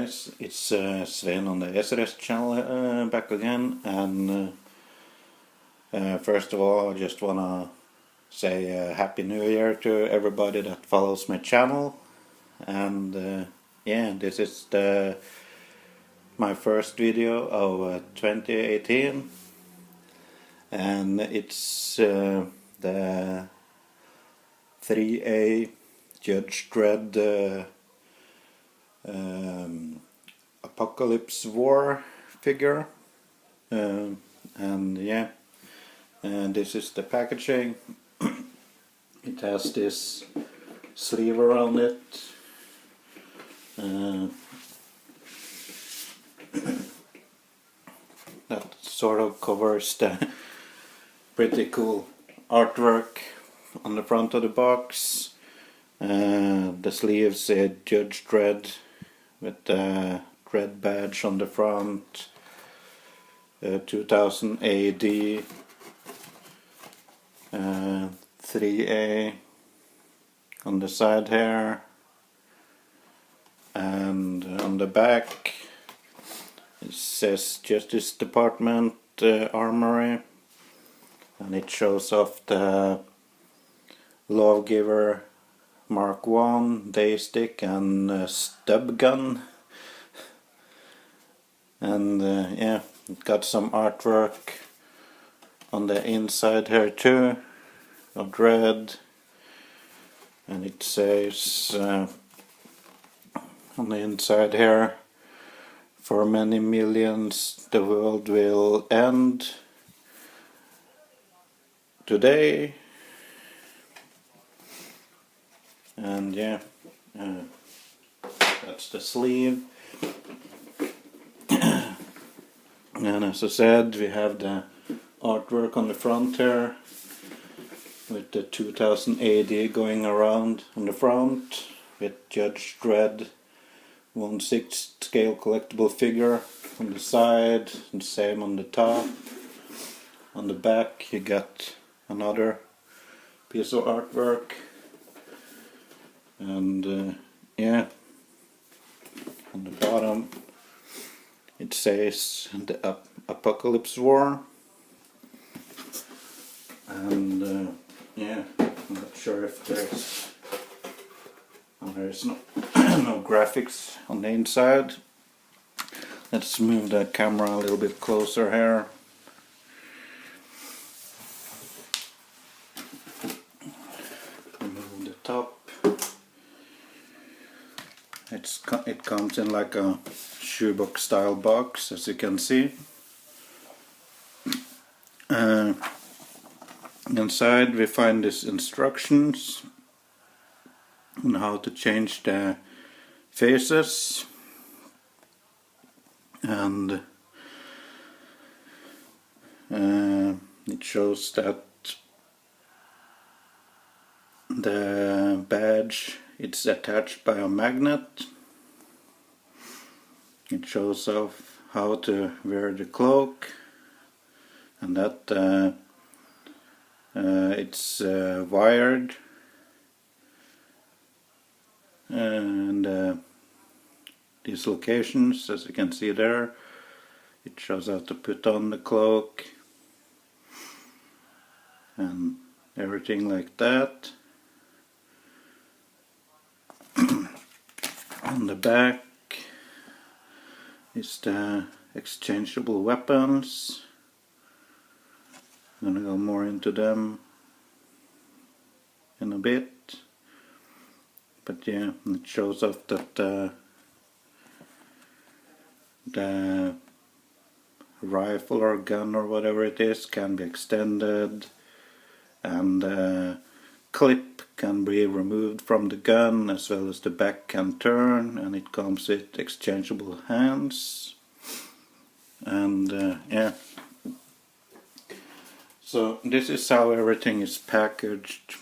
guys, it's Sven on the SRS channel back again, and first of all I just wanna say Happy New Year to everybody that follows my channel. And yeah, this is my first video of 2018, and it's the 3A Judge Dredd Apocalypse War figure, and yeah, and this is the packaging. It has this sleeve around it, that sort of covers the pretty cool artwork on the front of the box. The sleeves say Judge Dredd with the Dredd badge on the front, 2000 AD, 3A on the side here, and on the back it says Justice Department Armory, and it shows off the Lawgiver Mark 1 daystick and stub gun, and yeah, it got some artwork on the inside here too of Dredd, and it says on the inside here, for many millions the world will end today. And yeah, that's the sleeve. And as I said, we have the artwork on the front here with the 2000 AD going around on the front, with Judge Dredd 1/6 scale collectible figure on the side, and same on the top. On the back you got another piece of artwork. And yeah, on the bottom it says the Apocalypse War, and yeah, I'm not sure if there's no, no graphics on the inside. Let's move the camera a little bit closer here. Remove the top. It comes in like a shoebox style box, as you can see. Inside we find these instructions on how to change the faces, and it shows that the badge, it's attached by a magnet. It shows off how to wear the cloak, and that it's wired, and these locations, as you can see there, it shows how to put on the cloak and everything like that. On the back is the exchangeable weapons. I'm gonna go more into them in a bit, but yeah, it shows off that the rifle or gun or whatever it is can be extended, and the clip can be removed from the gun, as well as the back can turn, and it comes with exchangeable hands. And yeah, so this is how everything is packaged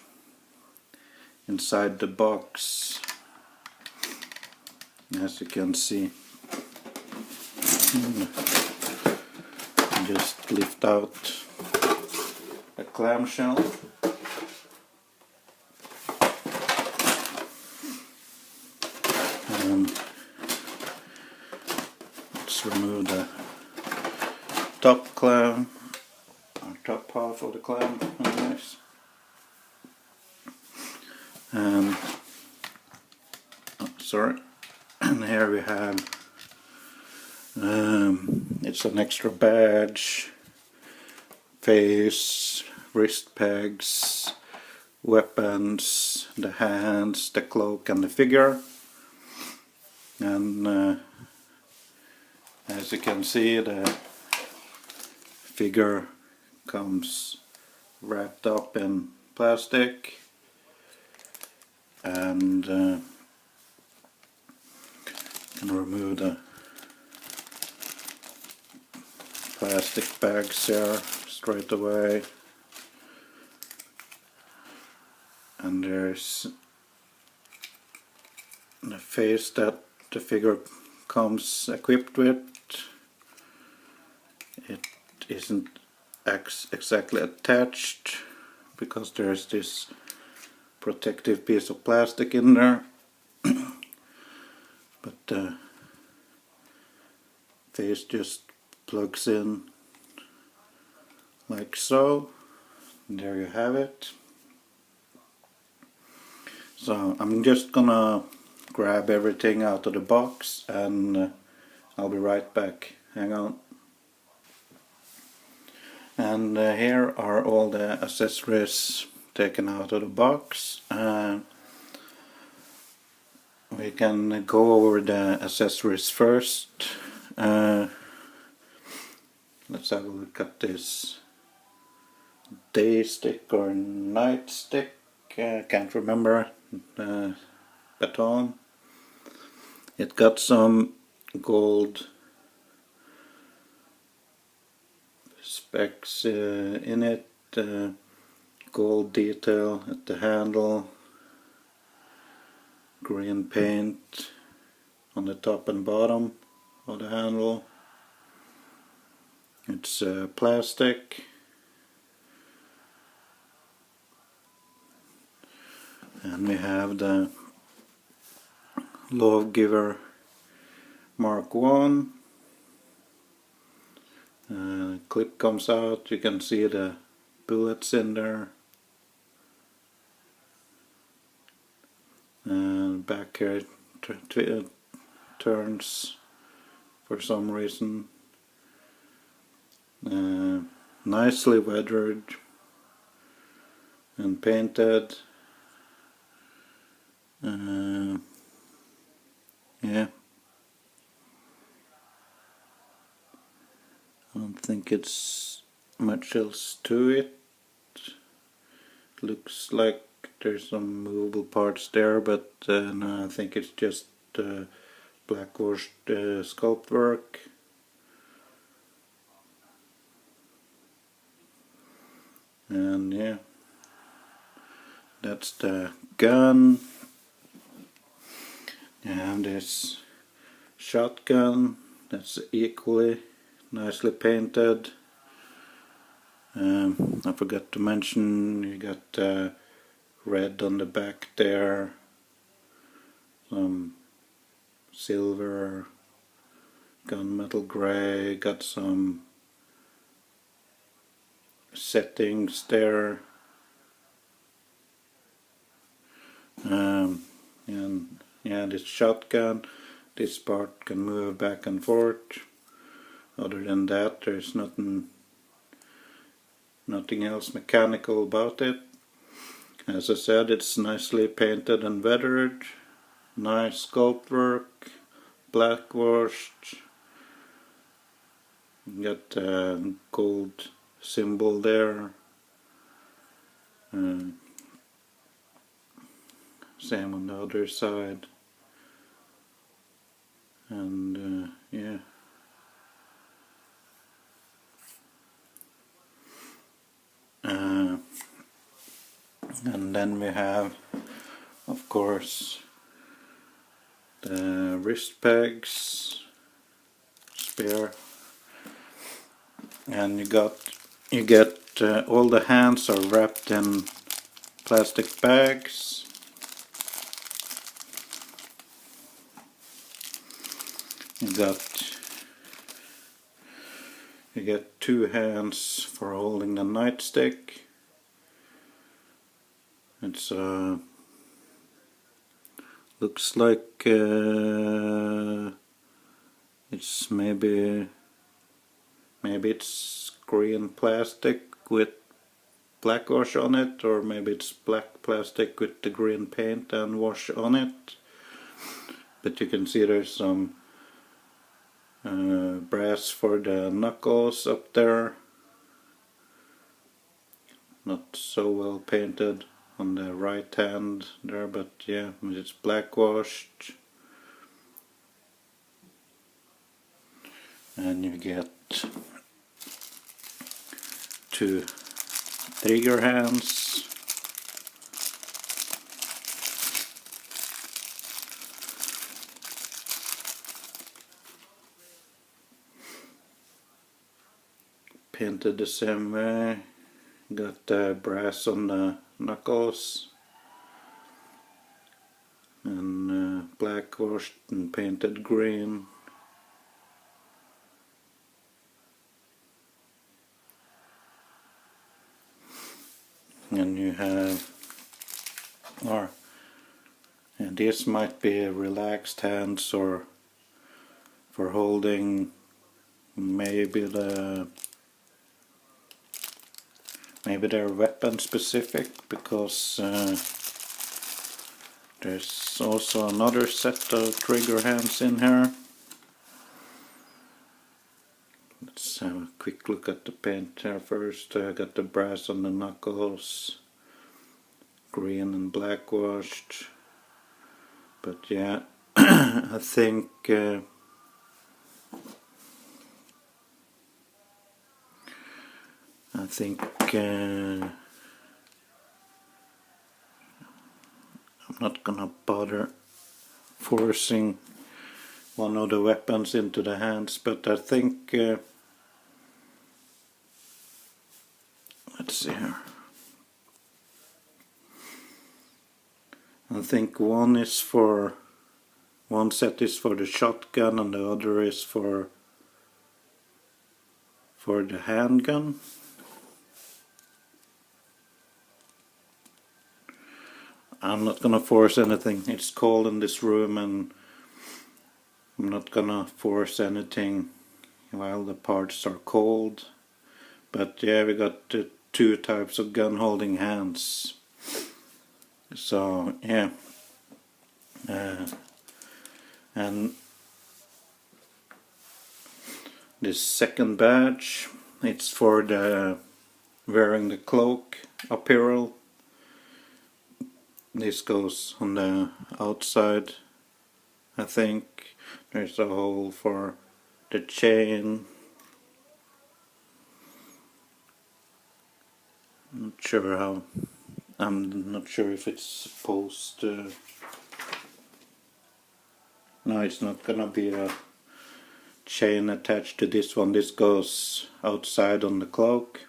inside the box, as you can see. Just lift out a clamshell. top clown, or top half of the clown, anyways. And sorry, and here we have it's an extra badge, face, wrist pegs, weapons, the hands, the cloak and the figure. And as you can see, the figure comes wrapped up in plastic, and can remove the plastic bags here straight away. And there's the face that the figure comes equipped with. It isn't exactly attached because there's this protective piece of plastic in there. But the face just plugs in like so. And there you have it. So I'm just gonna grab everything out of the box, and I'll be right back. Hang on. And here are all the accessories taken out of the box. We can go over the accessories first. Let's have a look at this day stick or night stick. Can't remember. Baton. It got some gold specs in it, gold detail at the handle, green paint on the top and bottom of the handle. It's plastic. And we have the Lawgiver Mark 1. Clip comes out, you can see the bullets in there. And back here it turns for some reason. Nicely weathered and painted. Yeah, I don't think it's much else to it. Looks like there's some movable parts there, but no, I think it's just blackwashed sculpt work. And yeah, that's the gun. You have this shotgun that's equally nicely painted. I forgot to mention you got red on the back there, some silver, gunmetal grey, got some settings there. And yeah, this shotgun, this part can move back and forth. Other than that, there's nothing else mechanical about it. As I said, it's nicely painted and weathered, nice sculpt work, blackwashed. You got a gold symbol there. Same on the other side. And yeah. And then we have, of course, the wrist pegs, spare, and you get all the hands are wrapped in plastic bags. You get 2 hands for holding the nightstick. It's looks like it's maybe it's green plastic with black wash on it, or maybe it's black plastic with the green paint and wash on it. But you can see there's some brass for the knuckles up there. Not so well painted on the right hand there, but yeah, it's black washed. And you get 2 trigger hands. Painted the same way. Got the brass on the knuckles and black washed and painted green. And you have, and this might be relaxed hands, or for holding maybe they're weapon specific, because there's also another set of trigger hands in here. Let's have a quick look at the paint here first. I got the brass on the knuckles, green and black washed. But yeah, I think I'm not gonna bother forcing one of the weapons into the hands, but I think let's see here. I think one set is for the shotgun and the other is for the handgun. I'm not gonna force anything. It's cold in this room and I'm not gonna force anything while the parts are cold. But yeah, we got 2 types of gun holding hands. So yeah, and this second badge, it's for the wearing the cloak apparel. This goes on the outside. I think there's a hole for the chain. I'm not sure if it's supposed to. No, it's not gonna be a chain attached to this one. This goes outside on the cloak.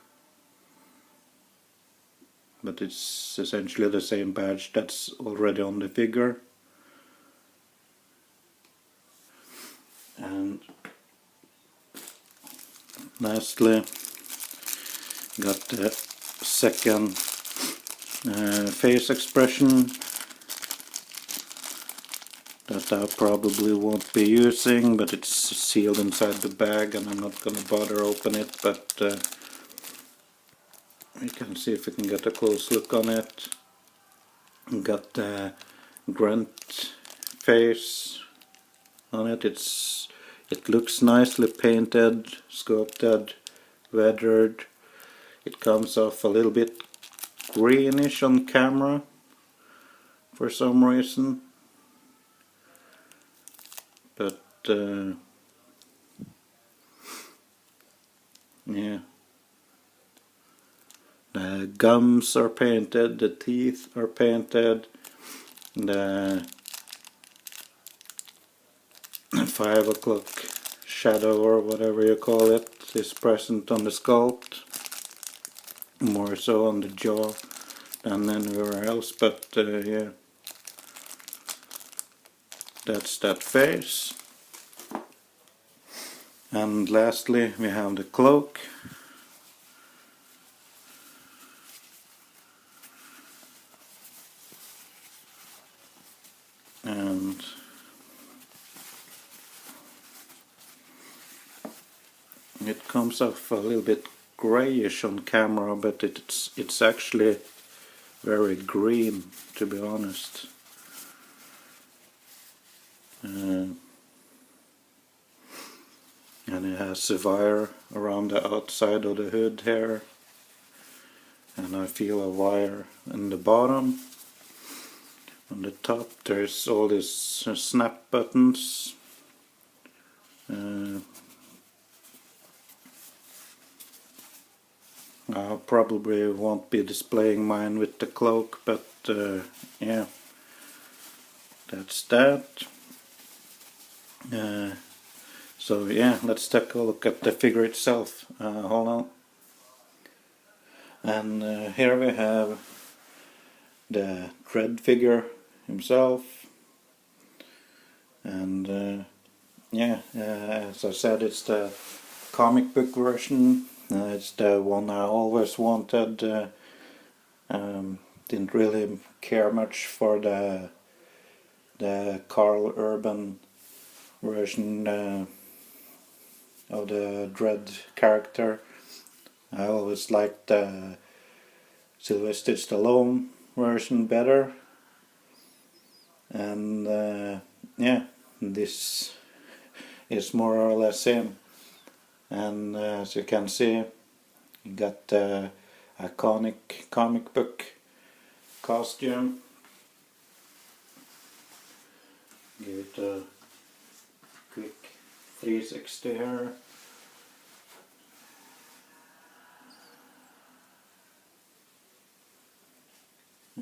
But it's essentially the same badge that's already on the figure. And lastly, got the second face expression that I probably won't be using, but it's sealed inside the bag and I'm not gonna bother open it, but we can see if we can get a close look on it. Got the grunt face on it. It looks nicely painted, sculpted, weathered. It comes off a little bit greenish on camera for some reason, but yeah. The gums are painted, the teeth are painted, the 5 o'clock shadow or whatever you call it is present on the sculpt, more so on the jaw than anywhere else, but yeah, that's that face. And lastly we have the cloak. And it comes off a little bit grayish on camera, but it's actually very green, to be honest. And it has a wire around the outside of the hood here, and I feel a wire in the bottom. On the top there's all these snap buttons. I probably won't be displaying mine with the cloak, but yeah, that's that. So yeah, let's take a look at the figure itself. Hold on. And here we have the Dredd figure himself. And yeah, as I said, it's the comic book version. It's the one I always wanted. Didn't really care much for the Carl Urban version of the Dredd character. I always liked the Sylvester Stallone version better. And yeah, this is more or less him. And as you can see, you got the iconic comic book costume. Give it a quick 360 here.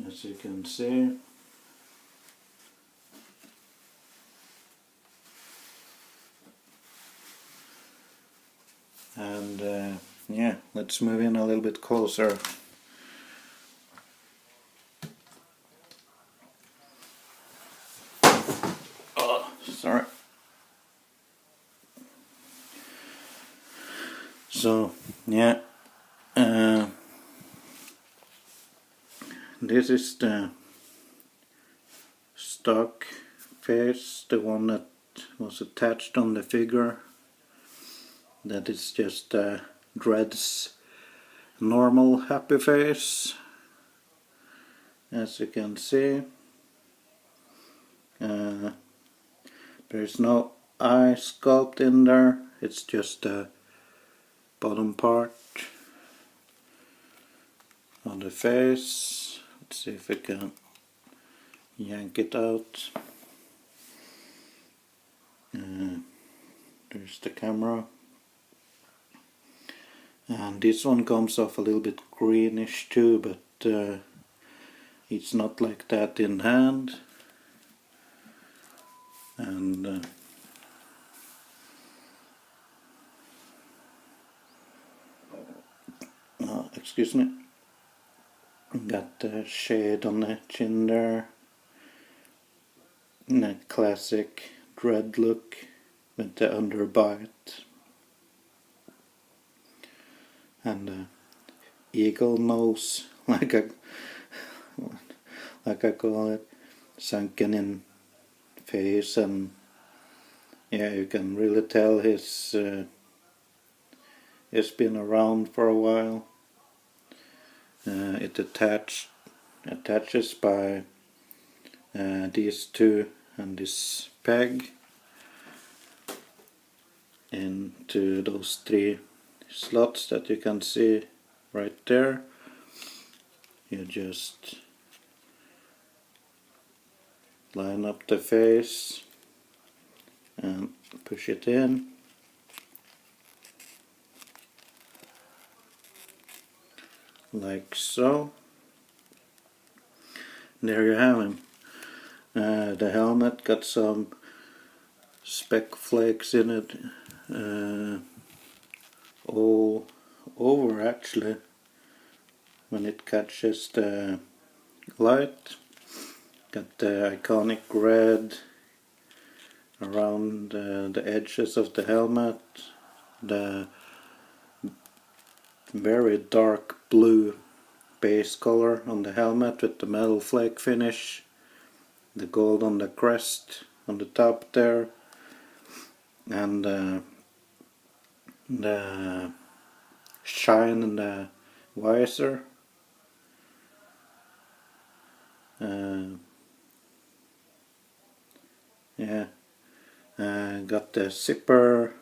As you can see. And yeah, let's move in a little bit closer. Oh, sorry. So yeah, this is the stock face, the one that was attached on the figure. That is just Dredd's normal happy face, as you can see. There's no eye sculpt in there, it's just the bottom part of the face. Let's see if we can yank it out. There's the camera. And this one comes off a little bit greenish too, but it's not like that in hand. And excuse me, got the shade on the chin there, and a classic Dredd look with the underbite. And eagle nose, like I call it, sunken in face, and yeah, you can really tell he's been around for a while. It attaches by these two and this peg into those three slots that you can see right there. You just line up the face and push it in. Like so. There you have him. The helmet got some speck flakes in it, all over actually, when it catches the light. Got the iconic red around the edges of the helmet, the very dark blue base color on the helmet with the metal flake finish, the gold on the crest on the top there, and the shine in the visor. Yeah, got the zipper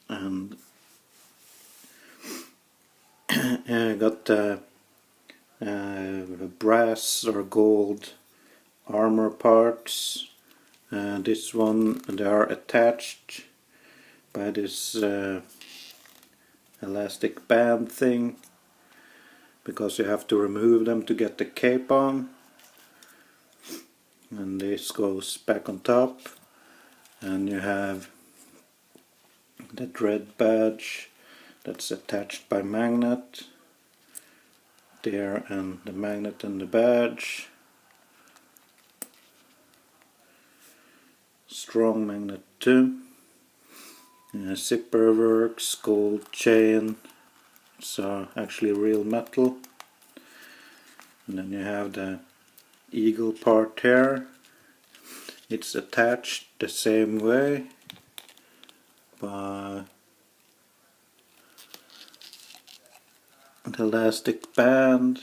and got the brass or gold armor parts. This one, they are attached by this elastic band thing, because you have to remove them to get the cape on. And this goes back on top, and you have the Dredd badge that's attached by magnet there, and the magnet and the badge. Strong magnet too. Zipper works, gold chain, so actually real metal. And then you have the eagle part here. It's attached the same way by the elastic band,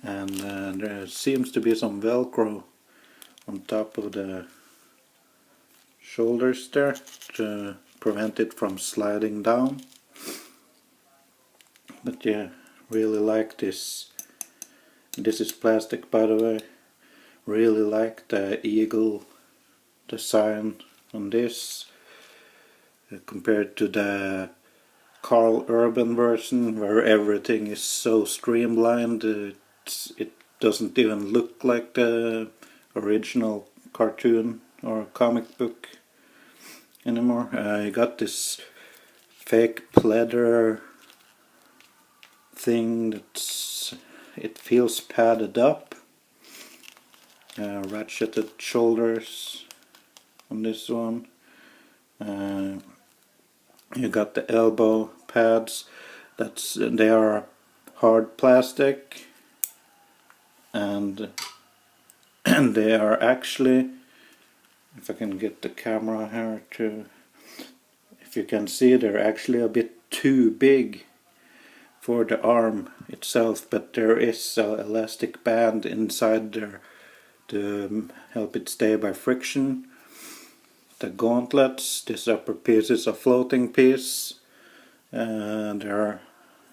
and there seems to be some velcro on top of the shoulders there to prevent it from sliding down. But yeah, really like this. This is plastic, by the way. Really like the eagle design on this compared to the Carl Urban version, where everything is so streamlined. It doesn't even look like the original cartoon or comic book anymore. I got this fake pleather thing it feels padded up. Ratcheted shoulders on this one. You got the elbow pads. They are hard plastic, and they are actually, if I can get the camera here to, if you can see, they're actually a bit too big for the arm itself, but there is an elastic band inside there to help it stay by friction. The gauntlets, this upper piece is a floating piece, and there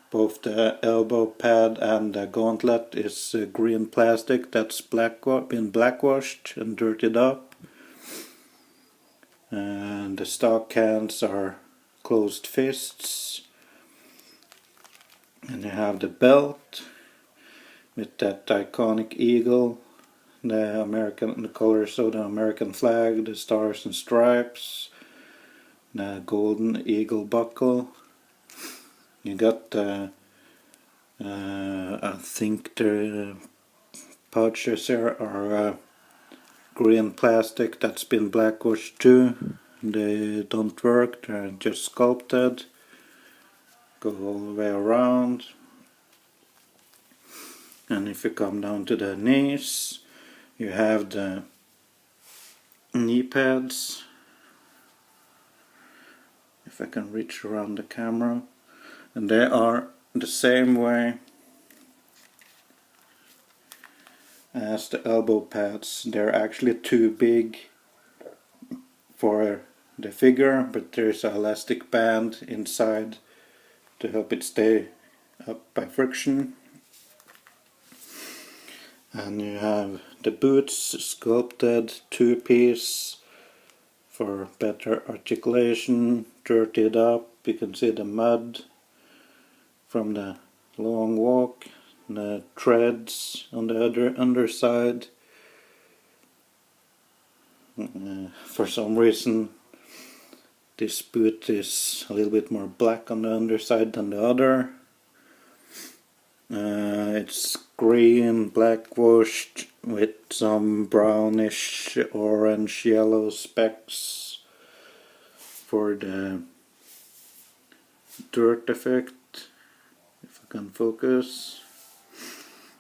both the elbow pad and the gauntlet is green plastic that's been blackwashed and dirtied up, and the stock hands are closed fists. And you have the belt with that iconic eagle, the colors of the American flag, the stars and stripes, the golden eagle buckle. You got the, I think the pouches here are green plastic that's been blackwashed too. They don't work, they're just sculpted. Go all the way around, and if you come down to the knees, you have the knee pads, if I can reach around the camera, and they are the same way as the elbow pads. They're actually too big for the figure, but there's an elastic band inside to help it stay up by friction. And you have the boots sculpted, two-piece for better articulation, dirtied up. You can see the mud from the long walk, the treads on the other underside. For some reason this boot is a little bit more black on the underside than the other. It's green, black washed, with some brownish orange yellow specks for the dirt effect, if I can focus.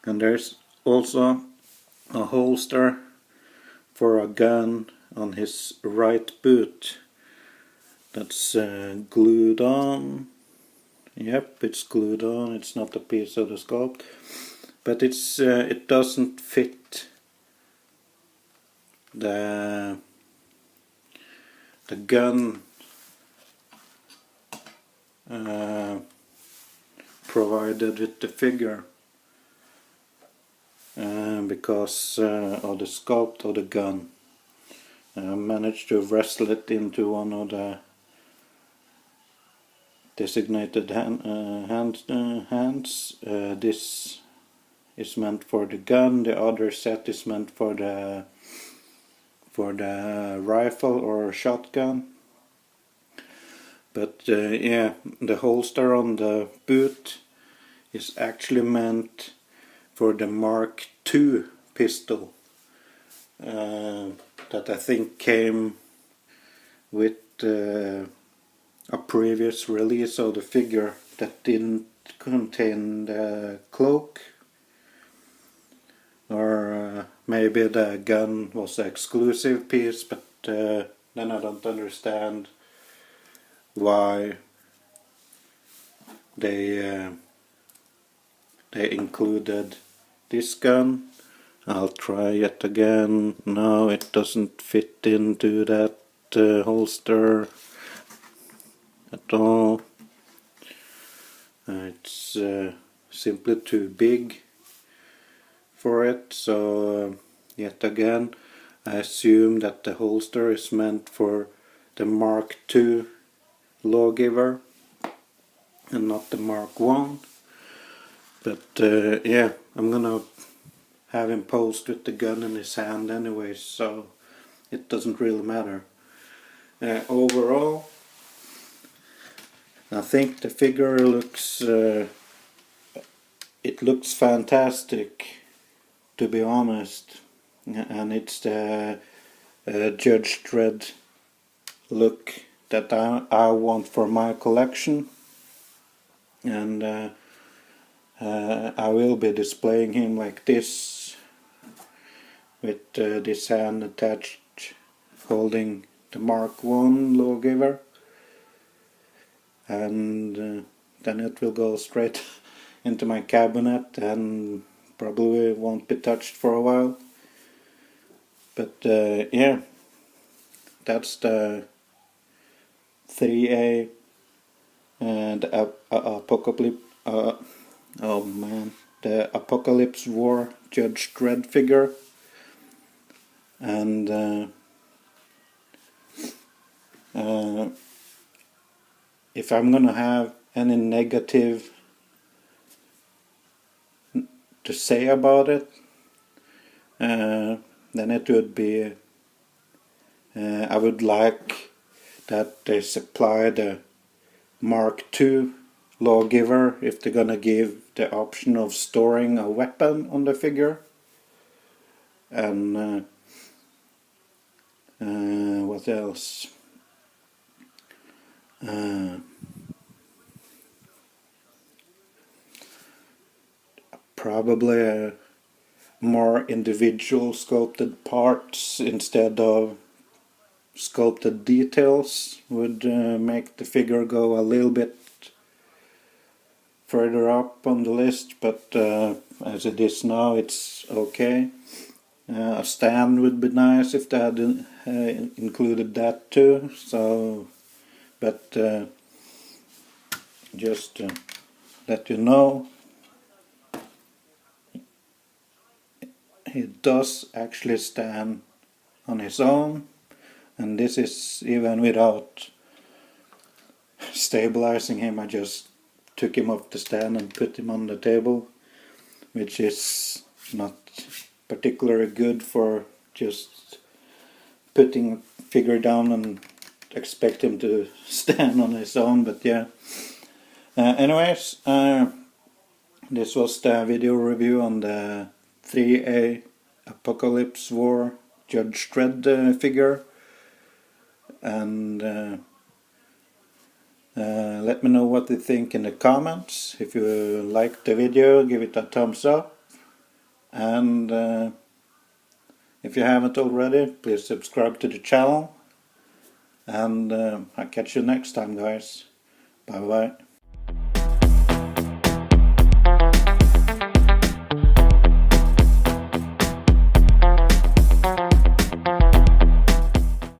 And there's also a holster for a gun on his right boot that's glued on. Yep, it's glued on, it's not a piece of the sculpt, but it doesn't fit the gun provided with the figure because of the sculpt of the gun. I managed to wrestle it into one of the designated hands. This is meant for the gun, the other set is meant for the rifle or shotgun. But yeah, the holster on the boot is actually meant for the Mark II pistol that I think came with a previous release of the figure that didn't contain the cloak, or maybe the gun was an exclusive piece, but then I don't understand why they included this gun. I'll try it again. No, it doesn't fit into that holster at all. It's simply too big for it, so yet again I assume that the holster is meant for the Mark II lawgiver and not the Mark I. But yeah, I'm gonna have him posed with the gun in his hand anyway, so it doesn't really matter. Overall, I think the figure looks it looks fantastic, to be honest, and it's the Judge Dredd look that I want for my collection, and I will be displaying him like this, with this hand attached holding the Mark I lawgiver, and then it will go straight into my cabinet and probably won't be touched for a while. But yeah, that's the ThreeA and Apocalypse. Oh man, the Apocalypse War Judge Dredd figure, and if I'm gonna have any negative to say about it, then it would be I would like that they supply the Mark II lawgiver if they're gonna give the option of storing a weapon on the figure, and what else? Probably more individual sculpted parts instead of sculpted details would make the figure go a little bit further up on the list, but as it is now, it's okay. A stand would be nice if they had included that too. So, but just to let you know, he does actually stand on his own, and this is even without stabilizing him. I just took him off the stand and put him on the table, which is not particularly good for just putting a figure down and expect him to stand on his own. But yeah, anyways, this was the video review on the ThreeA Apocalypse War Judge Dredd figure, and let me know what you think in the comments. If you liked the video, give it a thumbs up, and if you haven't already, please subscribe to the channel, and I'll catch you next time, guys. Bye bye.